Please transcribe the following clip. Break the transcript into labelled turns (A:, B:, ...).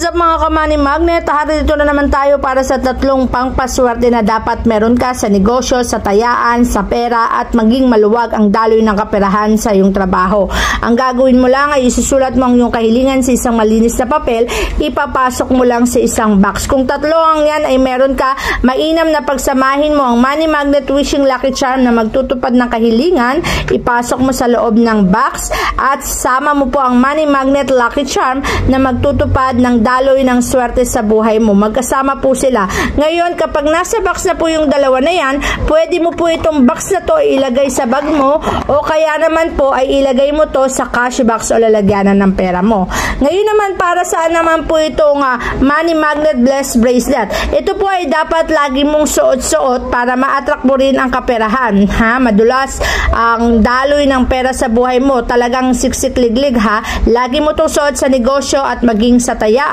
A: What's up mga ka-money magnet? Dito na naman tayo para sa tatlong pangpaswerte na dapat meron ka sa negosyo, sa tayaan, sa pera at maging maluwag ang daloy ng kaperahan sa iyong trabaho. Ang gagawin mo lang ay isusulat mo ang iyong kahilingan sa isang malinis na papel, ipapasok mo lang sa isang box. Kung tatlo ang yan ay meron ka, mainam na pagsamahin mo ang Money Magnet Wishing Lucky Charm na magtutupad ng kahilingan, ipasok mo sa loob ng box at sama mo po ang Money Magnet Lucky Charm na magtutupad ng daloy ng swerte sa buhay mo. Magkasama po sila. Ngayon, kapag nasa box na po yung dalawa na yan, pwede mo po itong box na to ilagay sa bag mo o kaya naman po ay ilagay mo to sa cash box o lalagyanan ng pera mo. Ngayon naman, para saan naman po itong Money Magnet Blessed Bracelet? Ito po ay dapat lagi mong suot-suot para ma-attract mo rin ang kaperahan. Madulas ang daloy ng pera sa buhay mo. Talagang siksik-liglig ha. Lagi mo itong suot sa negosyo at maging sa tayaan.